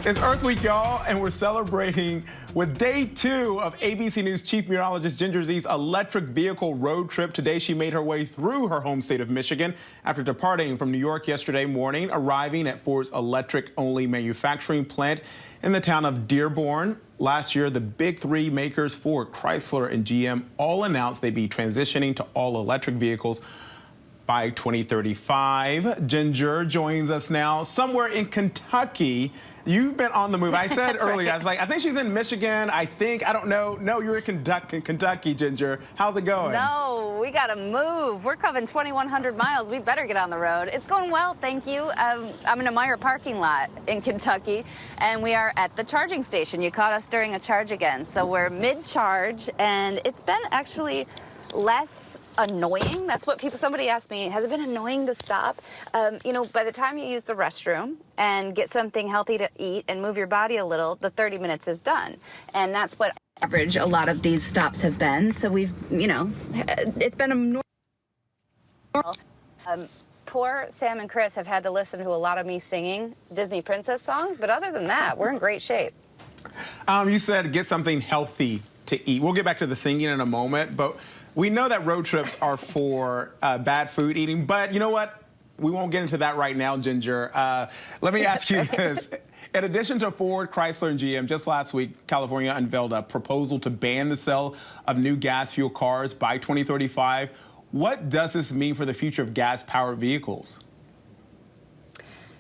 It's Earth Week, y'all, and we're celebrating with day 2 of ABC News Chief Meteorologist Ginger Zee's electric vehicle road trip. Today, she made her way through her home state of Michigan after departing from New York yesterday morning, arriving at Ford's electric-only manufacturing plant in the town of Dearborn. Last year, the big three makers, Ford, Chrysler, and GM, all announced they'd be transitioning to all-electric vehicles by 2035. Ginger joins us now somewhere in Kentucky. You've been on the move. I said earlier, I was like, I think she's in Michigan. I don't know. No, you're in Kentucky, Ginger. How's it going? No, we got to move. We're covering 2,100 miles. We better get on the road. It's going well, thank you. I'm in a Meyer parking lot in Kentucky, and we are at the charging station. You caught us during a charge again. So we're mid-charge, and it's been actually less annoying. That's what somebody asked me, has it been annoying to stop? You know, by the time you use the restroom and get something healthy to eat and move your body a little, the 30 minutes is done. And that's what average a lot of these stops have been. So we've, you know, it's been a normal. Poor Sam and Chris have had to listen to a lot of me singing Disney princess songs, but other than that, we're in great shape. You said get something healthy to eat. We'll get back to the singing in a moment, but we know that road trips are for bad food eating, but you know what? We won't get into that right now, Ginger. Let me ask you this. In addition to Ford, Chrysler, and GM, just last week, California unveiled a proposal to ban the sale of new gas-fueled cars by 2035. What does this mean for the future of gas-powered vehicles?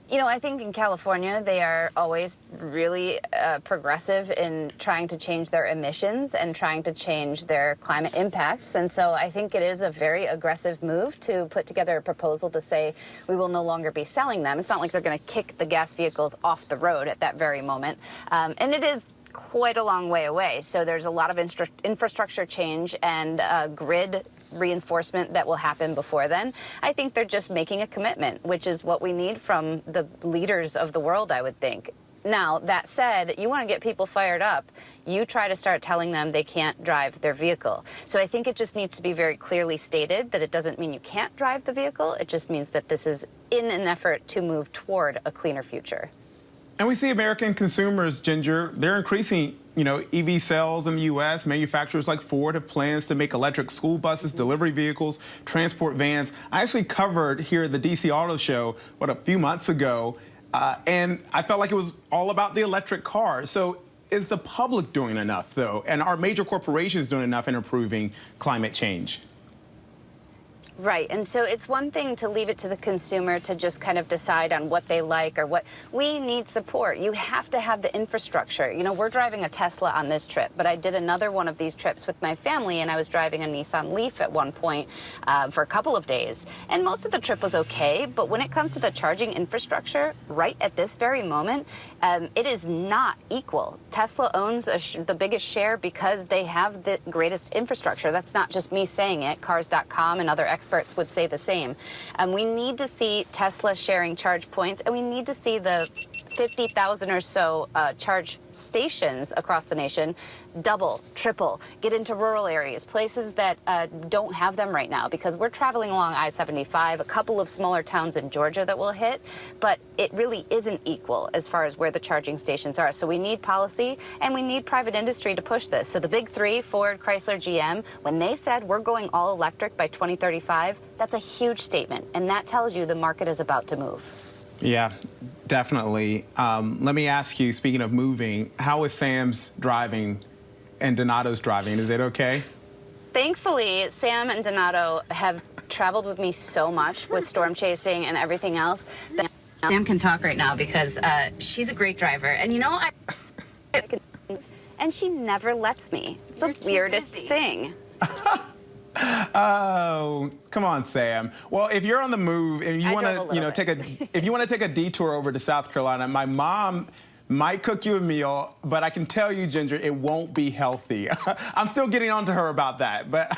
You know, I think in California, they are always really progressive in trying to change their emissions and trying to change their climate impacts. And so I think it is a very aggressive move to put together a proposal to say we will no longer be selling them. It's not like they're going to kick the gas vehicles off the road at that very moment. And it is quite a long way away. So there's a lot of infrastructure change and grid reinforcement that will happen before then. I think they're just making a commitment, which is what we need from the leaders of the world, I would think. Now, that said, you want to get people fired up, you try to start telling them they can't drive their vehicle. So I think it just needs to be very clearly stated that it doesn't mean you can't drive the vehicle. It just means that this is in an effort to move toward a cleaner future. And we see American consumers, Ginger, they're increasing, you know, EV sales in the U.S. Manufacturers like Ford have plans to make electric school buses, delivery vehicles, transport vans. I actually covered here at the DC Auto Show, a few months ago, and I felt like it was all about the electric car. So is the public doing enough, though? And are major corporations doing enough in improving climate change? Right, and so it's one thing to leave it to the consumer to just kind of decide on what they like or what. We need support. You have to have the infrastructure. You know, we're driving a Tesla on this trip, but I did another one of these trips with my family, and I was driving a Nissan Leaf at one point for a couple of days. And most of the trip was okay, but when it comes to the charging infrastructure, right at this very moment, it is not equal. Tesla owns the biggest share because they have the greatest infrastructure. That's not just me saying it. Cars.com and other experts would say the same. We need to see Tesla sharing charge points, and we need to see the 50,000 or so charge stations across the nation double, triple, get into rural areas, places that don't have them right now, because we're traveling along I-75, a couple of smaller towns in Georgia that will hit, but it really isn't equal as far as where the charging stations are. So we need policy and we need private industry to push this. So the big three, Ford, Chrysler, GM, when they said we're going all electric by 2035, that's a huge statement, and that tells you the market is about to move. Yeah, definitely. Let me ask you, speaking of moving, how is Sam's driving and Donato's driving? Is it okay? Thankfully, Sam and Donato have traveled with me so much with storm chasing and everything else that Sam can talk right now because she's a great driver. And you know, and she never lets me. It's the weirdest thing. Oh, come on, Sam. Well, if you're on the move and you want to, you know, if you want to take a detour over to South Carolina, my mom might cook you a meal, but I can tell you, Ginger, it won't be healthy. I'm still getting on to her about that, but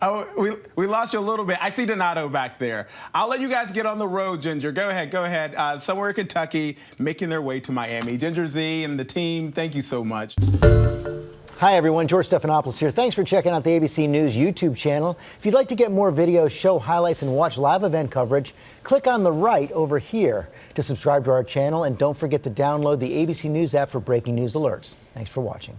oh, we lost you a little bit. I see Donato back there. I'll let you guys get on the road, Ginger. Go ahead, go ahead. Somewhere in Kentucky, making their way to Miami. Ginger Zee and the team, thank you so much. Hi, everyone. George Stephanopoulos here. Thanks for checking out the ABC News YouTube channel. If you'd like to get more videos, show highlights, and watch live event coverage, click on the right over here to subscribe to our channel. And don't forget to download the ABC News app for breaking news alerts. Thanks for watching.